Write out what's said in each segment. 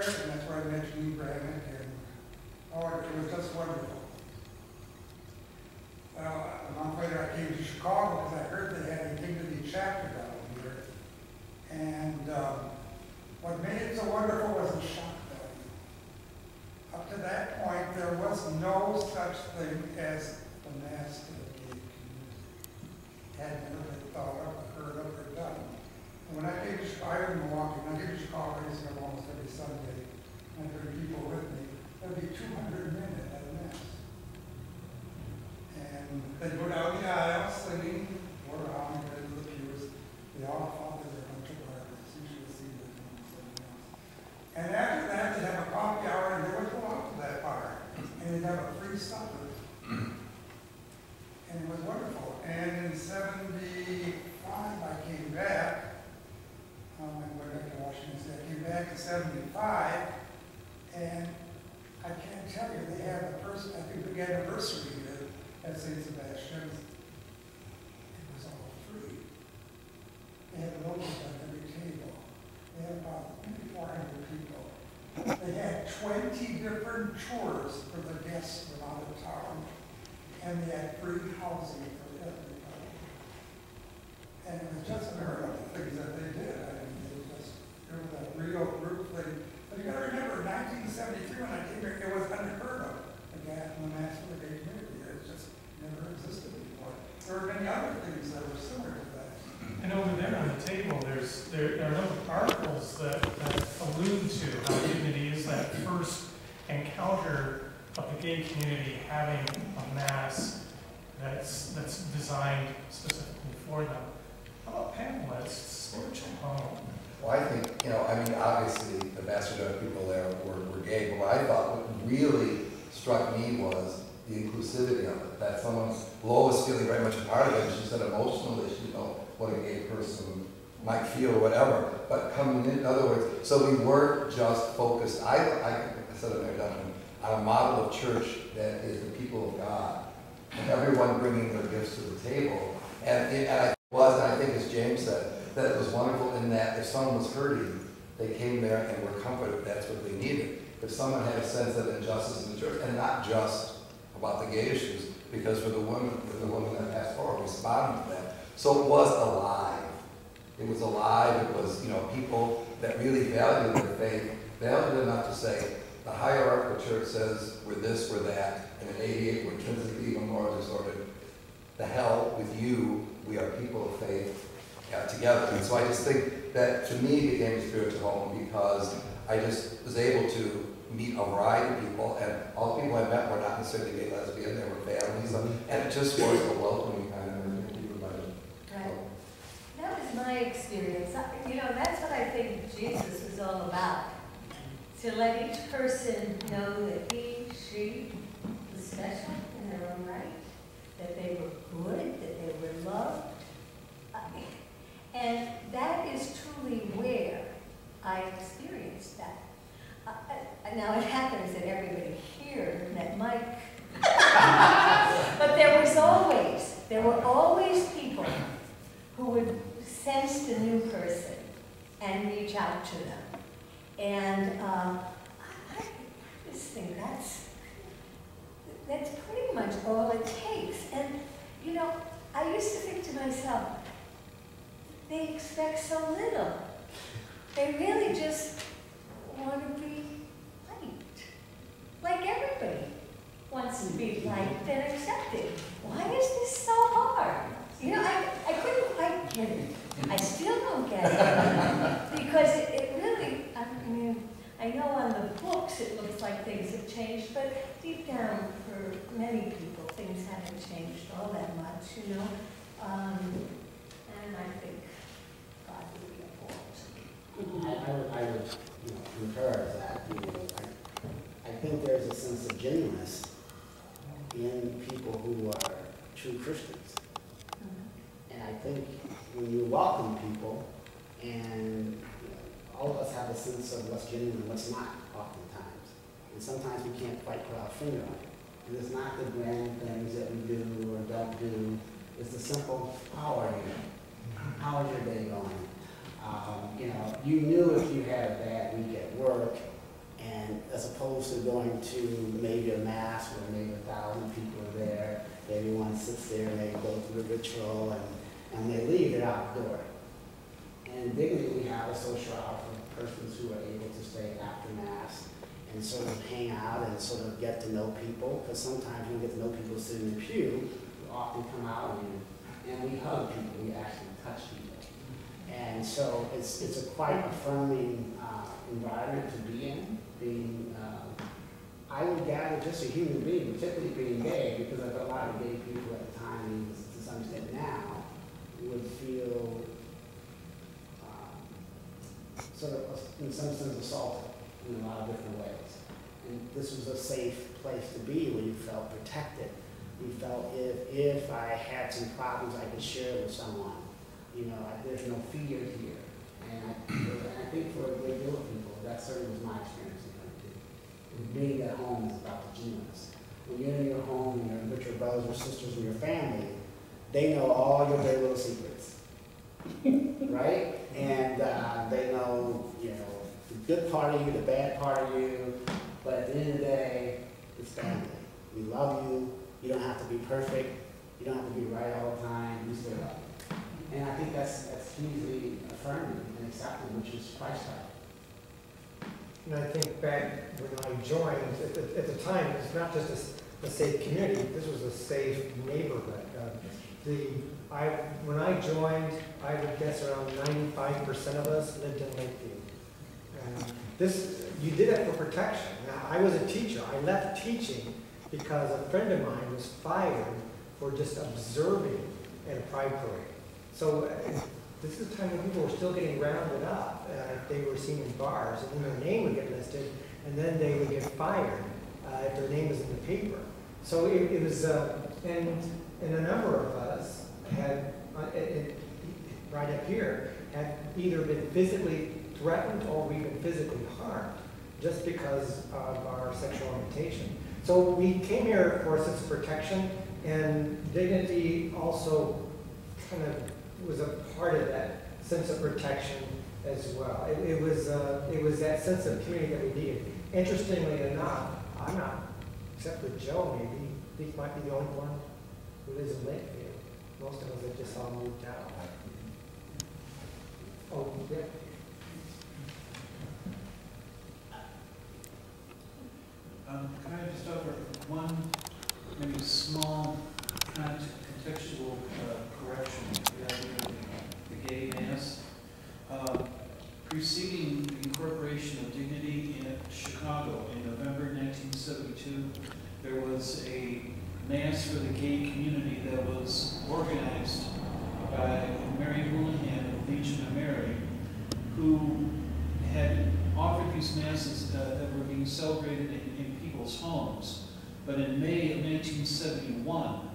and that's where I met Jeannie Brannick, and oh, it was just wonderful. Well, a month later I came to Chicago because I heard they had a Dignity chapter down here. And what made it so wonderful was the shock value. Up to that point, there was no such thing as the Mass to the gay community. Had never been thought of, heard of, or done. And when I came to Chicago, I live in Milwaukee, and I came to Chicago, I used to go almost every Sunday, and there were people with me. There would be 200 men at a Mass. And they'd go down the aisle singing, or around the pews, the Our Father, their country barbers, you should have seen them and something else. And after that, they'd have a coffee hour, and they would go out to that bar, and they'd have a free supper. And it was wonderful. And in 75, I came back. I went back to Washington State. I came back in 75, and I can't tell you, they had a I think big anniversary at St. Sebastian's. It was all free. They had logos on every table. They had about 400 people. They had 20 different tours for the guests from out of town, and they had free housing for everybody. And it was just unheard of, the things that they did. I mean, it was a real group thing. But you gotta remember, 1973 when I came here, it was unheard of. The Mass for the gay community. It just never existed before. There were many other things that were similar to that. And over there on the table, there are a number of articles that allude to how Dignity is that first encounter of the gay community having a Mass that's designed specifically for them. How about pamphlets, spiritual home? Well, I think, I mean, obviously the vast majority of people there were gay, but what I thought what really struck me was the inclusivity of it, that Lois was feeling very much a part of it. She said emotionally, she didn't know what a gay person might feel or whatever, but coming in other words, so we weren't just focused, I said it there, on a model of church that is the people of God, and everyone bringing their gifts to the table. And I think as James said, that it was wonderful in that if someone was hurting, they came there and were comforted. That's what they needed. If someone had a sense of injustice in the church, and not just about the gay issues, because for the women that passed forward, responding to that. So it was alive. It was alive. It was, people that really valued their faith, valued enough to say, the hierarchical church says we're this, we're that, and in 88 we're intrinsically even more disordered. The hell with you, we are people of faith together. And so I just think that to me became a spiritual home because I just was able to meet a variety of people, and all the people I met were not necessarily gay, lesbian, they were families, and it just was a welcoming kind of everybody. Right. That was my experience. That's what I think Jesus was all about. To let each person know that he, she was special in their own right, that they were good, that they were loved. And that is truly where I experienced that. Now it happens that everybody here met Mike. But there were always people who would sense the new person and reach out to them. And I just think that's pretty much all it takes. And, I used to think to myself, they expect so little. They really just want to be liked. Like everybody wants to be liked and accepted. Why is this so hard? I couldn't quite get it. I still don't get it. Because it really, I know on the books it looks like things have changed, but deep down for many people things haven't changed all that much, and I think God would be appalled. I would concur to that. I think there's a sense of genuineness in people who are true Christians. And I think when you welcome people, and all of us have a sense of what's genuine and what's not, oftentimes. And sometimes we can't quite put our finger on it. And it's not the grand things that we do or don't do. It's the simple, how are you? How is your day going? You knew if you had a bad week at work, And as opposed to going to maybe a mass where maybe 1,000 people are there, everyone sits there and they go through the ritual and they leave, they're out the door. And Dignity, we have a social hour for persons who are able to stay after mass and sort of hang out and sort of get to know people, because sometimes you get to know people sitting in the pew, we often come out and we hug people, we actually touch people. And so it's a quite affirming environment to be in, being, I would gather just a human being, particularly being gay, because I've got a lot of gay people at the time, and to some extent now, would feel sort of, in some sense, assaulted in a lot of different ways. And this was a safe place to be where you felt protected. You felt if I had some problems, I could share with someone. You know, there's no fear here. And I think for a great deal of people, that certainly was my experience in Huntington. Being at home is about the genuineness. When you're in your home and you're with your brothers or sisters and your family, they know all your dirty little secrets. Right? And they know, you know, the good part of you, the bad part of you, but at the end of the day, it's family. We love you. You don't have to be perfect. You don't have to be right all the time. You still love you. And I think that's hugely affirming and accepting, which is Christ-like. And I think back when I joined, at the time, it's not just a safe community, this was a safe neighborhood. When I joined, I would guess around 95% of us lived in Lakeview. You did it for protection. Now, I was a teacher. I left teaching because a friend of mine was fired for just observing at a pride parade. So this is the time when people were still getting rounded up. They were seen in bars, and then their name would get listed, and then they would get fired if their name was in the paper. So it was, and a number of us had, right up here, had either been physically threatened or we've been physically harmed just because of our sexual orientation. So we came here for a sense of protection, and Dignity also kind of was a part of that sense of protection as well. It was that sense of community that we needed. Interestingly enough, I'm not, except for Joe maybe, he might be the only one who lives in Lakeview. Most of us have just all moved out. Oh, yeah. Can I just offer one maybe small contextual correction to the idea of the gay mass? Preceding the incorporation of Dignity in Chicago in November 1972, there was a mass for the gay community that was organized by Mary Houlihan of Legion of Mary, who had offered these masses that were being celebrated in people's homes. But in May of 1971,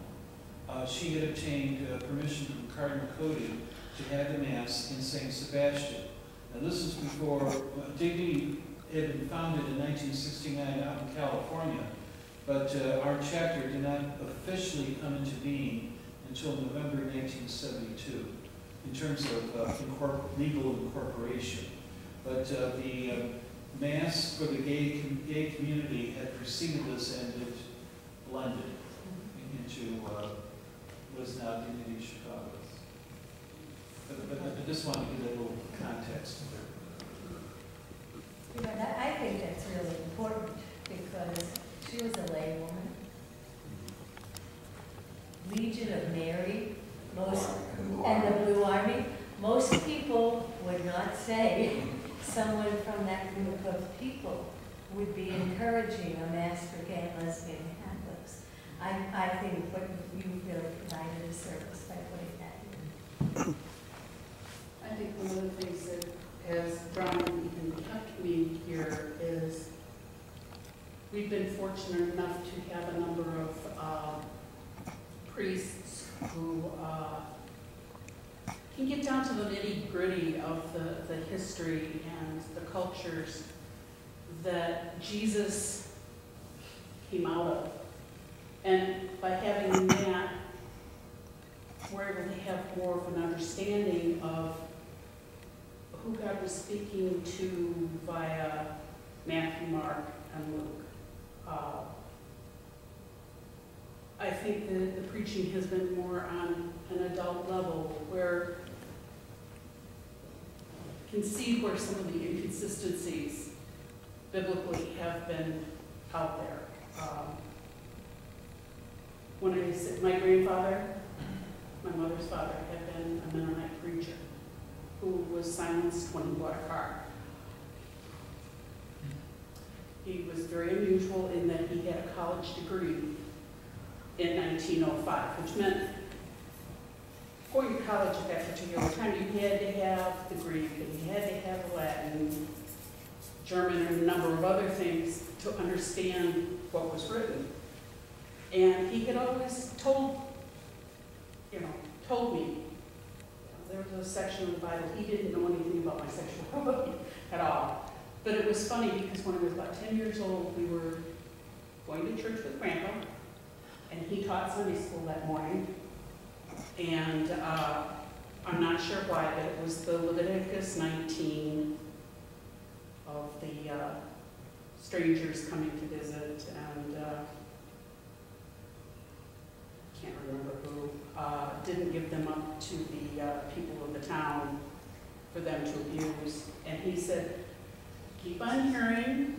she had obtained permission from Cardinal Cody to have the Mass in St. Sebastian. Now this is before Dignity had been founded in 1969 out in California, but our chapter did not officially come into being until November 1972 in terms of legal incorporation. But the Mass for the gay community had preceded this and it blended into what is now Dignity Chicago. But I just wanted to give a little context. You know, I think that's really important because she was a lay woman. Legion of Mary, and the Blue Army. Most people would not say someone from that group of people would be encouraging a mass for gay and lesbian Catholics. I think what you really provided a service by putting that in. I think one of the things that has drawn me and kept me here is we've been fortunate enough to have a number of priests who can get down to the nitty-gritty of the history and the cultures that Jesus came out of. And by having that, we're able to have more of an understanding of who God was speaking to via Matthew, Mark, and Luke. I think the preaching has been more on an adult level where you can see where some of the inconsistencies biblically have been out there. When I said my grandfather, my mother's father, had been a Mennonite preacher who was silenced when he bought a car. He was very unusual in that he had a college degree in 1905, which meant going to college at that particular time, you had to have the Greek, and you had to have Latin, German, and a number of other things to understand what was written. And he had always told me, there was a section of the Bible, he didn't know anything about my sexuality at all. But it was funny because when I was about 10 years old, we were going to church with Grandpa, and he taught Sunday school that morning. And I'm not sure why, but it was the Leviticus 19 of the strangers coming to visit, and can't remember who, didn't give them up to the people of the town for them to abuse. And he said, keep on hearing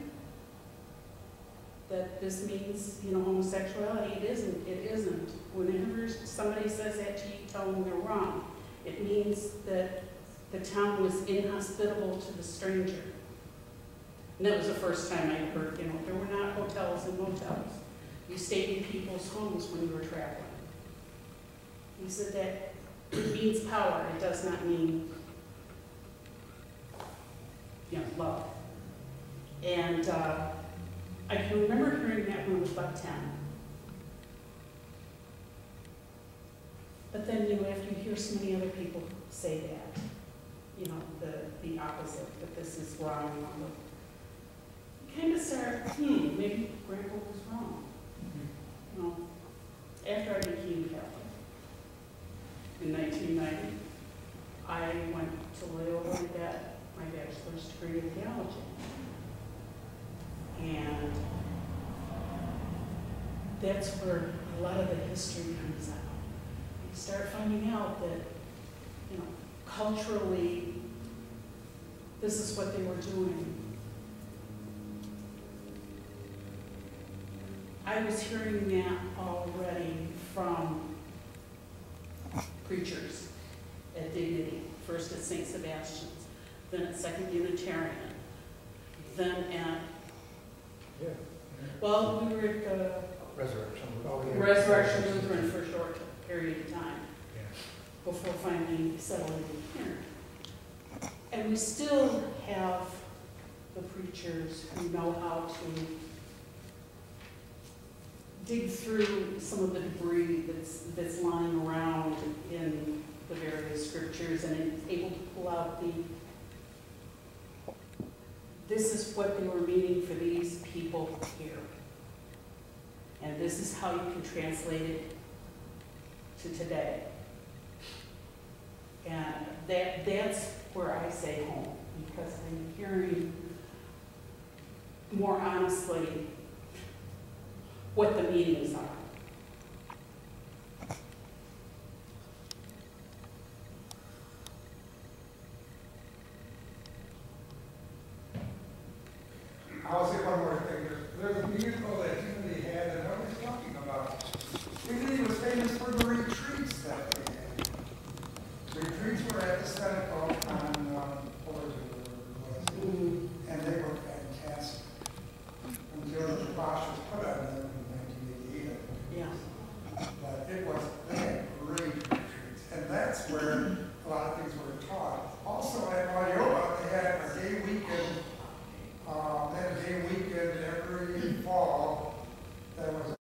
that this means, homosexuality. It isn't. It isn't. Whenever somebody says that to you, tell them they're wrong. It means that the town was inhospitable to the stranger. And that was the first time I heard, there were not hotels and motels. You stayed in people's homes when you were traveling. He said that it means power. It does not mean, love. And I can remember hearing that when I was about 10. But then, after you hear so many other people say that, the opposite, that this is wrong, you kind of start, maybe Grandpa was wrong. After I became Catholic in 1990, I went to Loyola and got my bachelor's degree in theology. And that's where a lot of the history comes out. You start finding out that, culturally, this is what they were doing. I was hearing that already from preachers at Dignity, first at St. Sebastian's, then at Second Unitarian, then at, well, we were at Resurrection Lutheran for a short period of time, before finally settling here. And we still have the preachers who know how to dig through some of the debris that's lying around in the various scriptures, and is able to pull out this is what they were meaning for these people here. And this is how you can translate it to today. And that's where I say home, because I'm hearing more honestly what the meanings are. I'll say one more thing. There's a vehicle that Dignity had that nobody's talking about. Dignity was famous for the retreats that they had. The retreats were at the Seneca on Origin, and they were fantastic until the kibosh was put on them in 1988. Yeah. But they had great retreats, and that's where a lot of things were taught. Also at Loyola, they had a day weekend. They had a day weekend every fall